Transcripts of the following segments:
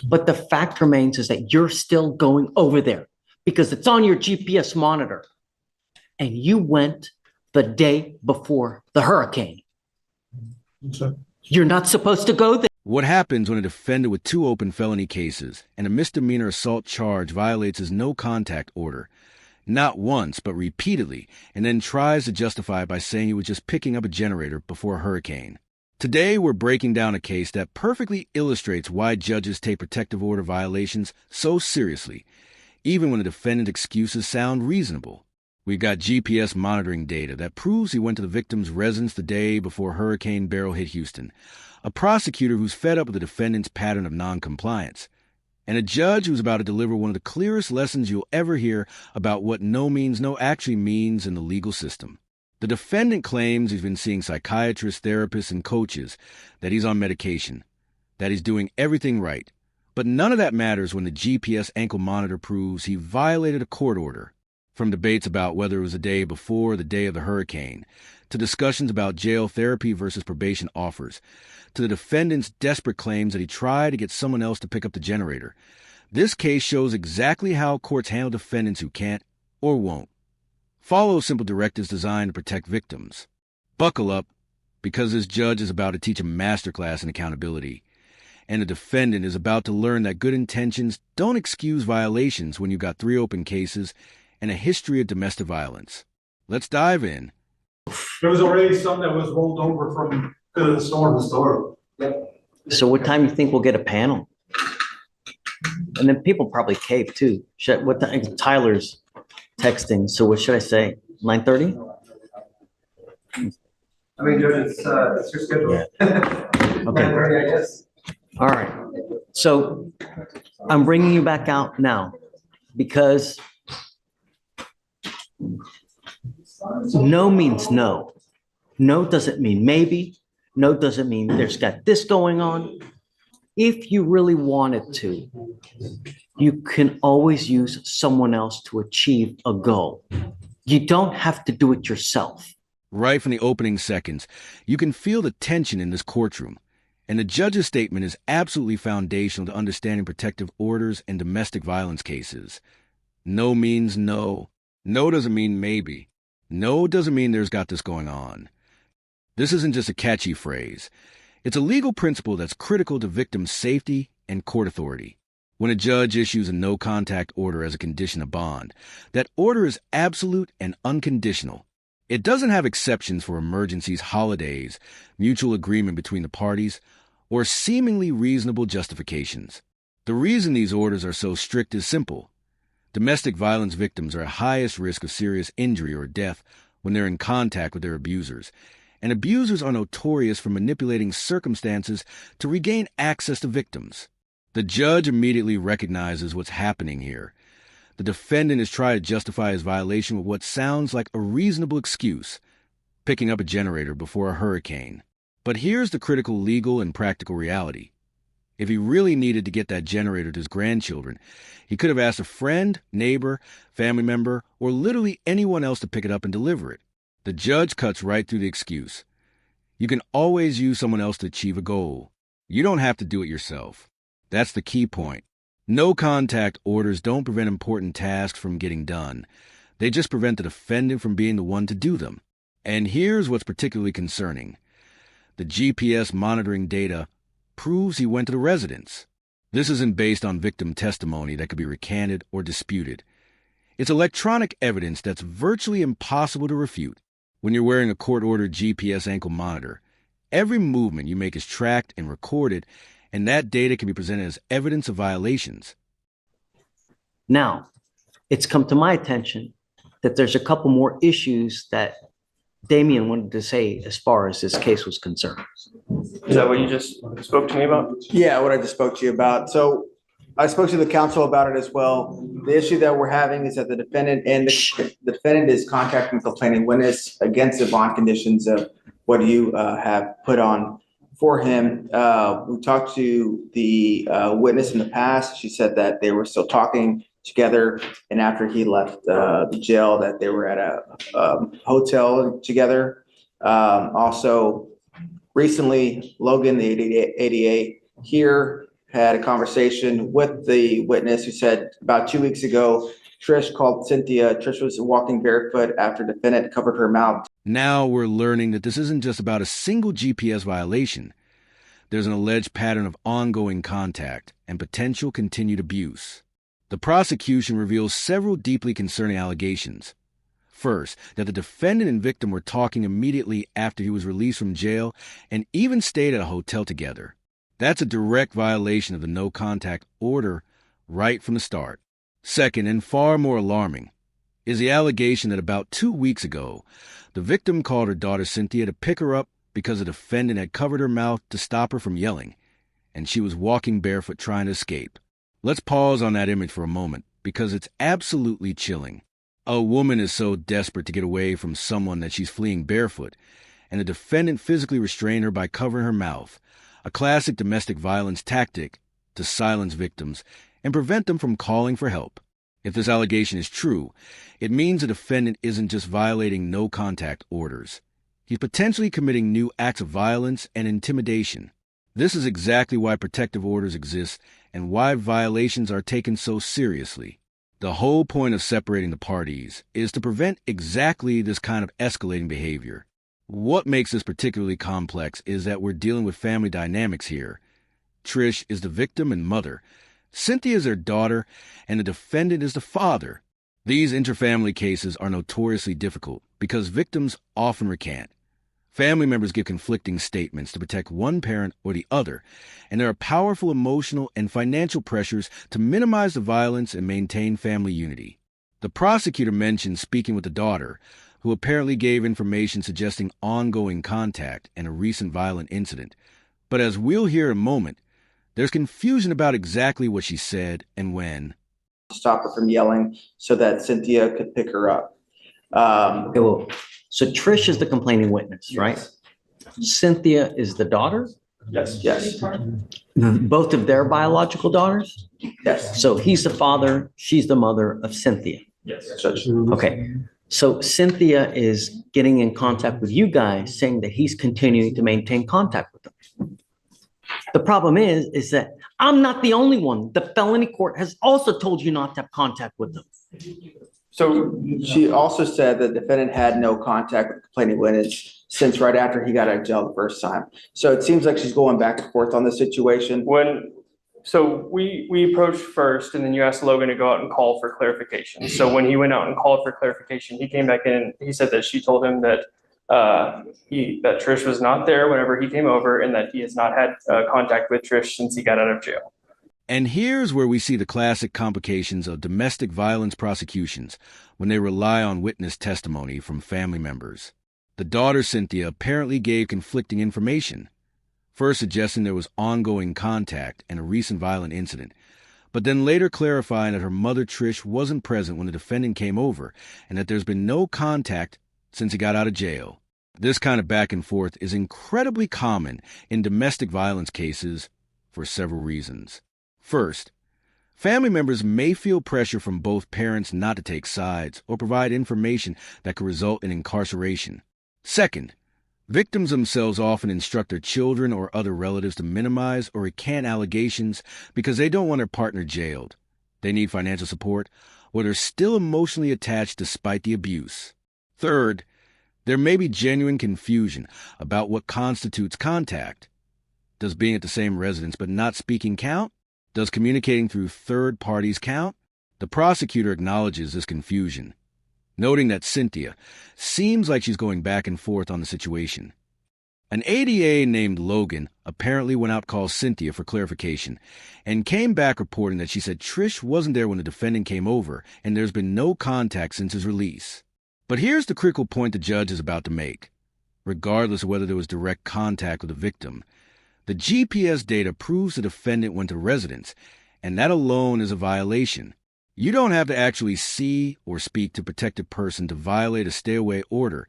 But the fact remains is that you're still going over there because it's on your GPS monitor. And you went the day before the hurricane. Okay. You're not supposed to go there. What happens when a defendant with 2 open felony cases and a misdemeanor assault charge violates his no-contact order, not once but repeatedly, and then tries to justify it by saying he was just picking up a generator before a hurricane? Today, we're breaking down a case that perfectly illustrates why judges take protective order violations so seriously, even when the defendant's excuses sound reasonable. We've got GPS monitoring data that proves he went to the victim's residence the day before Hurricane Beryl hit Houston, a prosecutor who's fed up with the defendant's pattern of noncompliance, and a judge who's about to deliver one of the clearest lessons you'll ever hear about what no means no actually means in the legal system. The defendant claims he's been seeing psychiatrists, therapists, and coaches, that he's on medication, that he's doing everything right. But none of that matters when the GPS ankle monitor proves he violated a court order. From debates about whether it was the day before or the day of the hurricane, to discussions about jail therapy versus probation offers, to the defendant's desperate claims that he tried to get someone else to pick up the generator, this case shows exactly how courts handle defendants who can't or won't. Follow simple directives designed to protect victims. Buckle up, because this judge is about to teach a masterclass in accountability, and the defendant is about to learn that good intentions don't excuse violations when you've got 3 open cases and a history of domestic violence. Let's dive in. There was already some that was rolled over from the storm. Yep. So what time do you think we'll get a panel? And then people probably cave too. What time? Tyler's texting. So what should I say? 9:30? I mean, Judge, it's your schedule. Yeah. Okay. 9:30, I guess. All right. So I'm bringing you back out now because no means no. No doesn't mean maybe. No doesn't mean there's got this going on. If you really wanted to, you can always use someone else to achieve a goal. You don't have to do it yourself. Right from the opening seconds, you can feel the tension in this courtroom. And the judge's statement is absolutely foundational to understanding protective orders and domestic violence cases. No means no. No doesn't mean maybe. No doesn't mean there's got this going on. This isn't just a catchy phrase. It's a legal principle that's critical to victims' safety and court authority. When a judge issues a no-contact order as a condition of bond, that order is absolute and unconditional. It doesn't have exceptions for emergencies, holidays, mutual agreement between the parties, or seemingly reasonable justifications. The reason these orders are so strict is simple. Domestic violence victims are at highest risk of serious injury or death when they're in contact with their abusers, and abusers are notorious for manipulating circumstances to regain access to victims. The judge immediately recognizes what's happening here. The defendant is trying to justify his violation with what sounds like a reasonable excuse, picking up a generator before a hurricane. But here's the critical legal and practical reality. If he really needed to get that generator to his grandchildren, he could have asked a friend, neighbor, family member, or literally anyone else to pick it up and deliver it. The judge cuts right through the excuse. You can always use someone else to achieve a goal. You don't have to do it yourself. That's the key point. No-contact orders don't prevent important tasks from getting done. They just prevent the defendant from being the one to do them. And here's what's particularly concerning. The GPS monitoring data proves he went to the residence. This isn't based on victim testimony that could be recanted or disputed. It's electronic evidence that's virtually impossible to refute. When you're wearing a court-ordered GPS ankle monitor, every movement you make is tracked and recorded, and that data can be presented as evidence of violations. Now, it's come to my attention that there's a couple more issues that Damien wanted to say as far as this case was concerned. Is that what you just spoke to me about? Yeah, what I just spoke to you about. So I spoke to the counsel about it as well. The issue that we're having is that the defendant is contacting the complaining witness against the bond conditions of what you have put on for him. We talked to the witness in the past. She said that they were still talking together, and after he left the jail, that they were at a hotel together. Also, recently, Logan, the ADA here, had a conversation with the witness who said about 2 weeks ago, Trish called Cynthia. Trish was walking barefoot after defendant covered her mouth. Now we're learning that this isn't just about a single GPS violation. There's an alleged pattern of ongoing contact and potential continued abuse. The prosecution reveals several deeply concerning allegations. First, that the defendant and victim were talking immediately after he was released from jail and even stayed at a hotel together. That's a direct violation of the no-contact order right from the start. Second, and far more alarming, is the allegation that about 2 weeks ago, the victim called her daughter Cynthia to pick her up because the defendant had covered her mouth to stop her from yelling, and she was walking barefoot trying to escape. Let's pause on that image for a moment, because it's absolutely chilling. A woman is so desperate to get away from someone that she's fleeing barefoot, and the defendant physically restrained her by covering her mouth, a classic domestic violence tactic to silence victims and prevent them from calling for help. If this allegation is true, it means the defendant isn't just violating no-contact orders. He's potentially committing new acts of violence and intimidation. This is exactly why protective orders exist and why violations are taken so seriously. The whole point of separating the parties is to prevent exactly this kind of escalating behavior. What makes this particularly complex is that we're dealing with family dynamics here. Trish is the victim and mother. Cynthia is her daughter, and the defendant is the father. These interfamily cases are notoriously difficult because victims often recant. Family members give conflicting statements to protect one parent or the other, and there are powerful emotional and financial pressures to minimize the violence and maintain family unity. The prosecutor mentioned speaking with the daughter, who apparently gave information suggesting ongoing contact and a recent violent incident. But as we'll hear in a moment, there's confusion about exactly what she said and when. Stop her from yelling so that Cynthia could pick her up. Okay, well, so Trish is the complaining witness, right? Cynthia is the daughter, Yes. Yes, both of their biological daughters. yes. So he's the father, she's the mother of Cynthia. Yes. Judge. Okay, so Cynthia is getting in contact with you guys, saying that he's continuing to maintain contact with them. The problem is that I'm not the only one. The felony court has also told you not to have contact with them. So, She also said the defendant had no contact with the complaining witness since right after he got out of jail the first time. So it seems like she's going back and forth on the situation. we approached first, and then you asked Logan to go out and call for clarification. So when he went out and called for clarification, he came back in and he said that she told him that that Trish was not there whenever he came over, and that he has not had contact with Trish since he got out of jail. And here's where we see the classic complications of domestic violence prosecutions when they rely on witness testimony from family members. The daughter, Cynthia, apparently gave conflicting information, first suggesting there was ongoing contact and a recent violent incident, but then later clarifying that her mother, Trish, wasn't present when the defendant came over and that there's been no contact since he got out of jail. This kind of back and forth is incredibly common in domestic violence cases for several reasons. First, family members may feel pressure from both parents not to take sides or provide information that could result in incarceration. Second, victims themselves often instruct their children or other relatives to minimize or recant allegations because they don't want their partner jailed. They need financial support, or they're still emotionally attached despite the abuse. Third, there may be genuine confusion about what constitutes contact. Does being at the same residence but not speaking count? Does communicating through third parties count? The prosecutor acknowledges this confusion, noting that Cynthia seems like she's going back and forth on the situation. An ADA named Logan apparently went out to call Cynthia for clarification and came back reporting that she said Trish wasn't there when the defendant came over and there's been no contact since his release. But here's the critical point the judge is about to make. Regardless of whether there was direct contact with the victim, the GPS data proves the defendant went to residence, and that alone is a violation. You don't have to actually see or speak to a protected person to violate a stay-away order.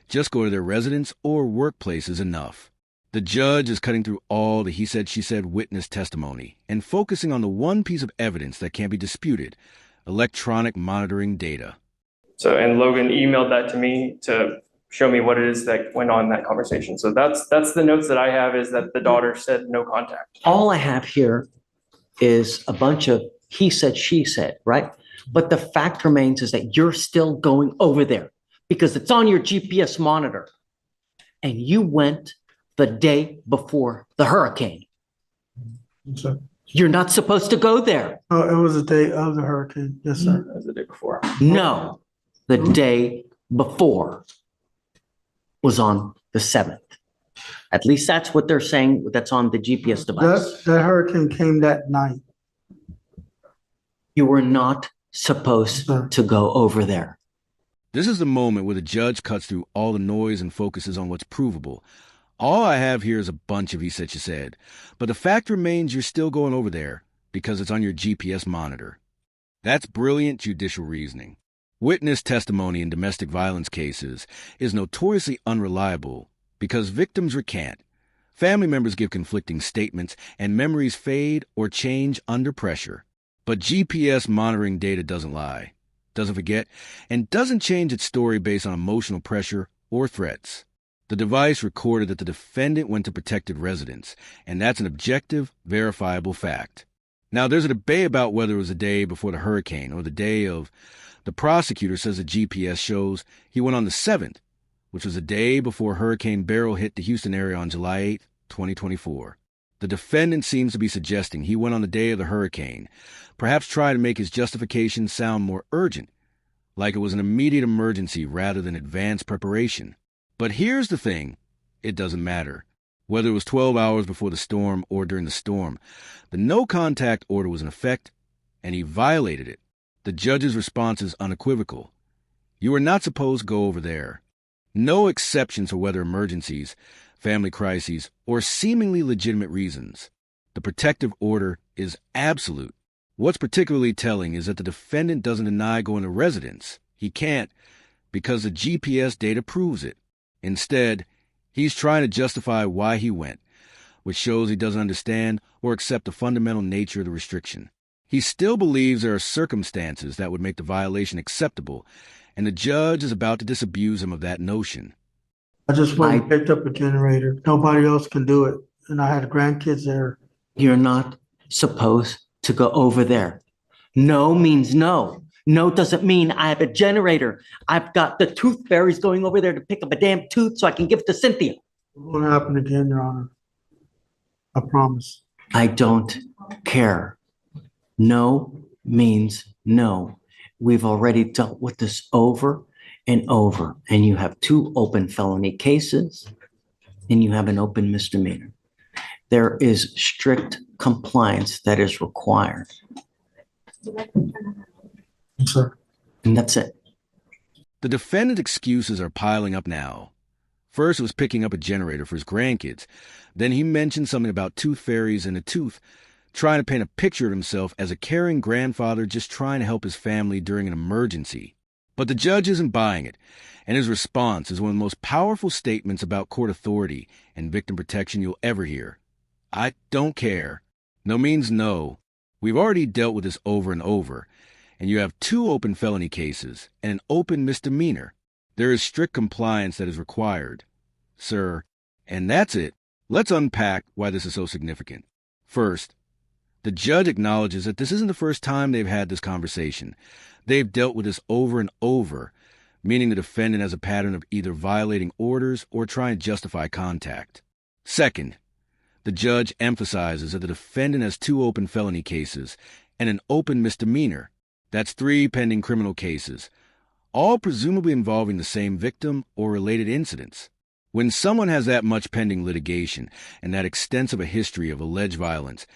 Just go to their residence or workplace is enough. The judge is cutting through all the he said, she said witness testimony and focusing on the one piece of evidence that can't be disputed, electronic monitoring data. So, and Logan emailed that to me to show me what it is that went on in that conversation. So that's the notes that I have, is that the daughter said no contact. All I have here is a bunch of he said, she said, right? But the fact remains is that you're still going over there because it's on your GPS monitor. And you went the day before the hurricane. Sir. You're not supposed to go there. Oh, it was the day of the hurricane. Yes, sir. That was the day before. No, the day before was on the 7th. At least that's what they're saying. That's on the GPS device. That hurricane came that night. You were not supposed to go over there. This is the moment where the judge cuts through all the noise and focuses on what's provable. All I have here is a bunch of he said, she said, but the fact remains you're still going over there because it's on your GPS monitor. That's brilliant judicial reasoning. Witness testimony in domestic violence cases is notoriously unreliable because victims recant, family members give conflicting statements, and memories fade or change under pressure. But GPS monitoring data doesn't lie, doesn't forget, and doesn't change its story based on emotional pressure or threats. The device recorded that the defendant went to protected residence, and that's an objective, verifiable fact. Now, there's a debate about whether it was the day before the hurricane or the day of. The prosecutor says the GPS shows he went on the 7th, which was the day before Hurricane Beryl hit the Houston area on July 8, 2024. The defendant seems to be suggesting he went on the day of the hurricane, perhaps trying to make his justification sound more urgent, like it was an immediate emergency rather than advanced preparation. But here's the thing, it doesn't matter. Whether it was 12 hours before the storm or during the storm, the no-contact order was in effect, and he violated it. The judge's response is unequivocal. You are not supposed to go over there. No exceptions for weather emergencies, family crises, or seemingly legitimate reasons. The protective order is absolute. What's particularly telling is that the defendant doesn't deny going to residence. He can't, because the GPS data proves it. Instead, he's trying to justify why he went, which shows he doesn't understand or accept the fundamental nature of the restriction. He still believes there are circumstances that would make the violation acceptable, and the judge is about to disabuse him of that notion. I just went and picked up a generator. Nobody else can do it. And I had grandkids there. You're not supposed to go over there. No means no. No doesn't mean I have a generator. I've got the tooth fairies going over there to pick up a damn tooth so I can give it to Cynthia. It won't happen again, Your Honor. I promise. I don't care. No means no. We've already dealt with this over and over, and you have 2 open felony cases, and you have an open misdemeanor. There is strict compliance that is required. Yes, sir. And that's it. The defendant's excuses are piling up now. First, it was picking up a generator for his grandkids. Then he mentioned something about tooth fairies and a tooth, trying to paint a picture of himself as a caring grandfather just trying to help his family during an emergency. But the judge isn't buying it, and his response is one of the most powerful statements about court authority and victim protection you'll ever hear. I don't care. No means no. We've already dealt with this over and over, and you have 2 open felony cases and an open misdemeanor. There is strict compliance that is required, sir, and that's it. Let's unpack why this is so significant. First, the judge acknowledges that this isn't the first time they've had this conversation. They've dealt with this over and over, meaning the defendant has a pattern of either violating orders or trying to justify contact. Second, the judge emphasizes that the defendant has 2 open felony cases and an open misdemeanor. That's 3 pending criminal cases, all presumably involving the same victim or related incidents. When someone has that much pending litigation and that extensive a history of alleged violence,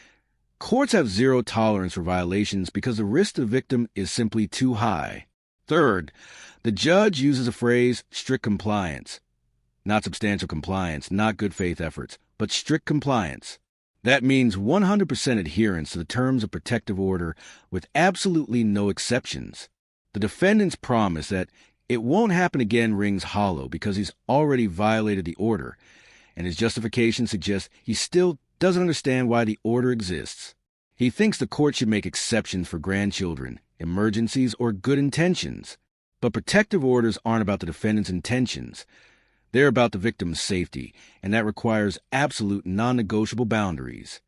courts have zero tolerance for violations because the risk to the victim is simply too high. Third, the judge uses the phrase strict compliance. Not substantial compliance, not good faith efforts, but strict compliance. That means 100% adherence to the terms of protective order with absolutely no exceptions. The defendant's promise that it won't happen again rings hollow because he's already violated the order, and his justification suggests he still doesn't understand why the order exists. He thinks the court should make exceptions for grandchildren, emergencies, or good intentions. But protective orders aren't about the defendant's intentions. They're about the victim's safety, and that requires absolute non-negotiable boundaries.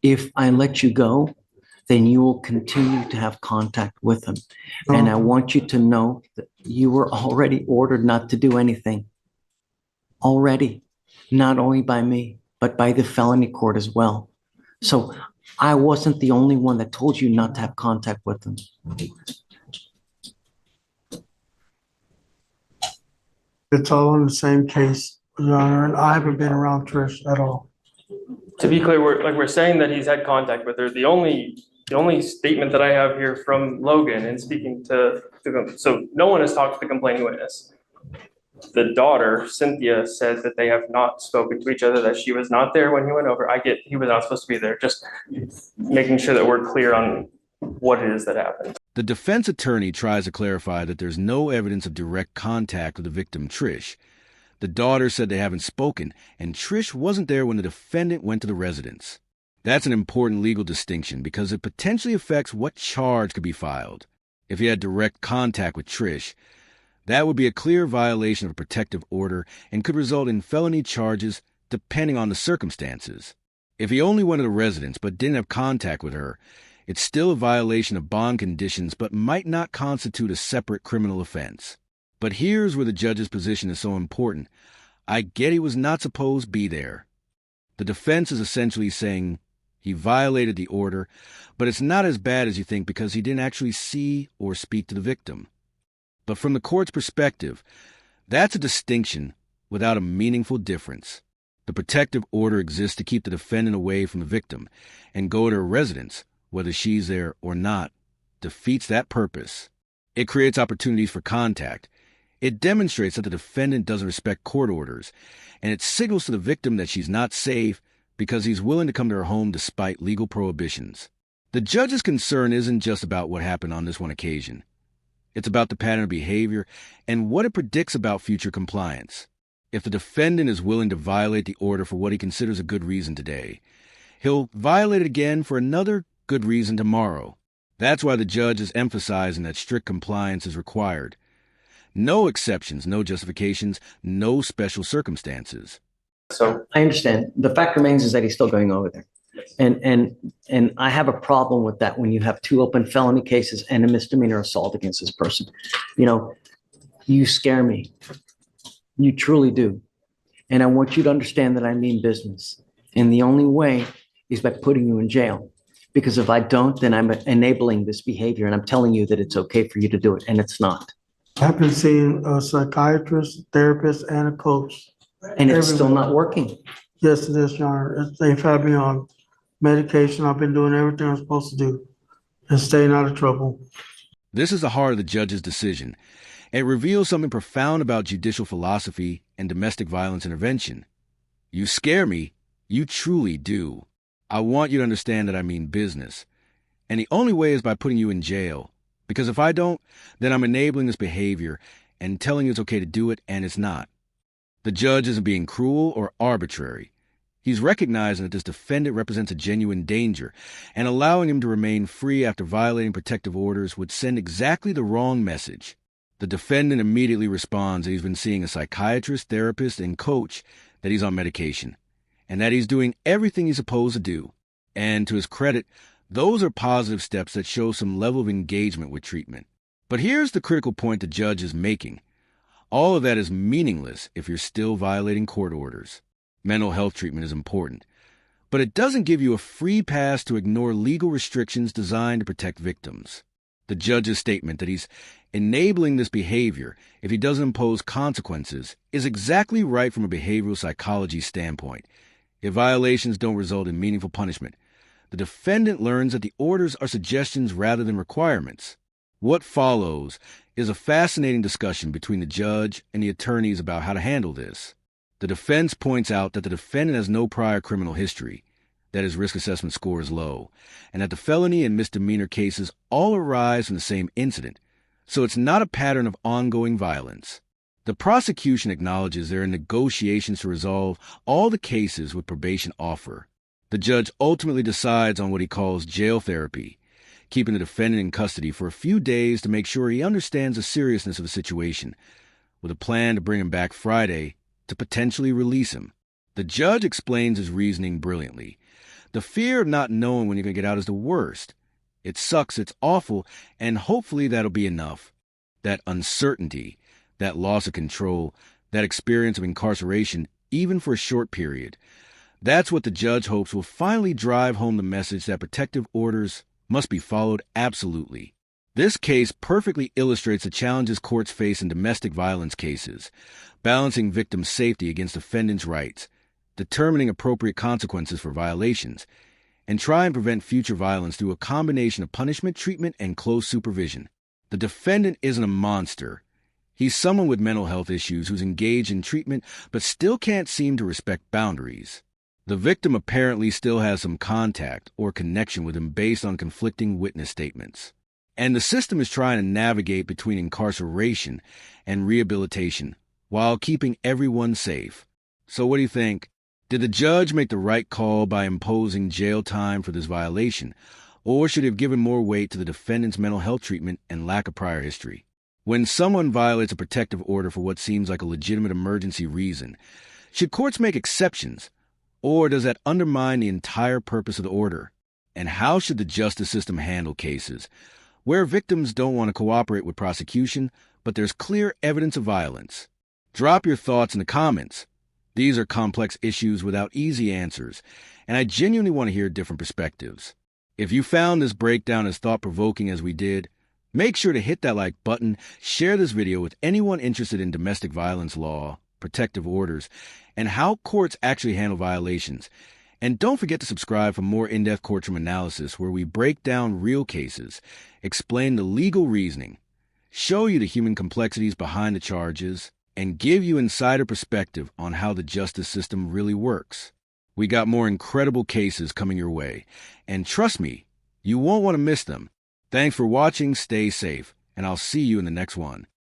If I let you go, then you will continue to have contact with him. And I want you to know that you were already ordered not to do anything. Already, not only by me, but by the felony court as well. So I wasn't the only one that told you not to have contact with him. It's all in the same case, Your Honor, and I haven't been around Trish at all. To be clear, we're saying that he's had contact with her. The only statement that I have here from Logan and speaking to so no one has talked to the complaining witness. The daughter, Cynthia, said that they have not spoken to each other, that she was not there when he went over. I get he was not supposed to be there, just making sure that we're clear on what it is that happened. The defense attorney tries to clarify that there's no evidence of direct contact with the victim, Trish. The daughter said they haven't spoken, and Trish wasn't there when the defendant went to the residence. That's an important legal distinction because it potentially affects what charge could be filed. If he had direct contact with Trish, that would be a clear violation of a protective order and could result in felony charges depending on the circumstances. If he only went to the residence but didn't have contact with her, it's still a violation of bond conditions but might not constitute a separate criminal offense. But here's where the judge's position is so important. I get he was not supposed to be there. The defense is essentially saying he violated the order, but it's not as bad as you think because he didn't actually see or speak to the victim. But from the court's perspective, that's a distinction without a meaningful difference. The protective order exists to keep the defendant away from the victim, and go to her residence, whether she's there or not, defeats that purpose. It creates opportunities for contact. It demonstrates that the defendant doesn't respect court orders, and it signals to the victim that she's not safe because he's willing to come to her home despite legal prohibitions. The judge's concern isn't just about what happened on this one occasion. It's about the pattern of behavior and what it predicts about future compliance. If the defendant is willing to violate the order for what he considers a good reason today, he'll violate it again for another good reason tomorrow. That's why the judge is emphasizing that strict compliance is required. No exceptions, no justifications, no special circumstances. So I understand. The fact remains is that he's still going over there. And I have a problem with that when you have two open felony cases and a misdemeanor assault against this person. You know, you scare me. You truly do. And I want you to understand that I mean business. And the only way is by putting you in jail. Because if I don't, then I'm enabling this behavior and I'm telling you that it's okay for you to do it, and it's not. I've been seeing a psychiatrist, therapist, and a coach. And it's still not working. Yes, it is, Your Honor. They've had me on medication. I've been doing everything I'm supposed to do and staying out of trouble. This is the heart of the judge's decision. It reveals something profound about judicial philosophy and domestic violence intervention. You scare me. You truly do. I want you to understand that I mean business. And the only way is by putting you in jail. Because if I don't, then I'm enabling this behavior and telling you it's okay to do it, and it's not. The judge isn't being cruel or arbitrary. He's recognizing that this defendant represents a genuine danger, and allowing him to remain free after violating protective orders would send exactly the wrong message. The defendant immediately responds that he's been seeing a psychiatrist, therapist, and coach, that he's on medication, and that he's doing everything he's supposed to do. And to his credit, those are positive steps that show some level of engagement with treatment. But here's the critical point the judge is making. All of that is meaningless if you're still violating court orders. Mental health treatment is important, but it doesn't give you a free pass to ignore legal restrictions designed to protect victims. The judge's statement that he's enabling this behavior if he doesn't impose consequences is exactly right from a behavioral psychology standpoint. If violations don't result in meaningful punishment, the defendant learns that the orders are suggestions rather than requirements. What follows is a fascinating discussion between the judge and the attorneys about how to handle this. The defense points out that the defendant has no prior criminal history, that his risk assessment score is low, and that the felony and misdemeanor cases all arise from the same incident, so it's not a pattern of ongoing violence. The prosecution acknowledges there are negotiations to resolve all the cases with probation offer. The judge ultimately decides on what he calls jail therapy, keeping the defendant in custody for a few days to make sure he understands the seriousness of the situation, with a plan to bring him back Friday to potentially release him. The judge explains his reasoning brilliantly. The fear of not knowing when you're going to get out is the worst. It sucks, it's awful, and hopefully that'll be enough. That uncertainty, that loss of control, that experience of incarceration, even for a short period. That's what the judge hopes will finally drive home the message that protective orders must be followed absolutely. This case perfectly illustrates the challenges courts face in domestic violence cases, balancing victim safety against defendants' rights, determining appropriate consequences for violations, and try and prevent future violence through a combination of punishment, treatment, and close supervision. The defendant isn't a monster. He's someone with mental health issues who's engaged in treatment but still can't seem to respect boundaries. The victim apparently still has some contact or connection with him based on conflicting witness statements. And the system is trying to navigate between incarceration and rehabilitation while keeping everyone safe. So what do you think? Did the judge make the right call by imposing jail time for this violation, or should he have given more weight to the defendant's mental health treatment and lack of prior history? When someone violates a protective order for what seems like a legitimate emergency reason, should courts make exceptions, or does that undermine the entire purpose of the order? And how should the justice system handle cases where victims don't want to cooperate with prosecution, but there's clear evidence of violence? Drop your thoughts in the comments. These are complex issues without easy answers, and I genuinely want to hear different perspectives. If you found this breakdown as thought-provoking as we did, make sure to hit that like button, share this video with anyone interested in domestic violence law, protective orders, and how courts actually handle violations. And don't forget to subscribe for more in-depth courtroom analysis where we break down real cases, explain the legal reasoning, show you the human complexities behind the charges, and give you insider perspective on how the justice system really works. We got more incredible cases coming your way, and trust me, you won't want to miss them. Thanks for watching, stay safe, and I'll see you in the next one.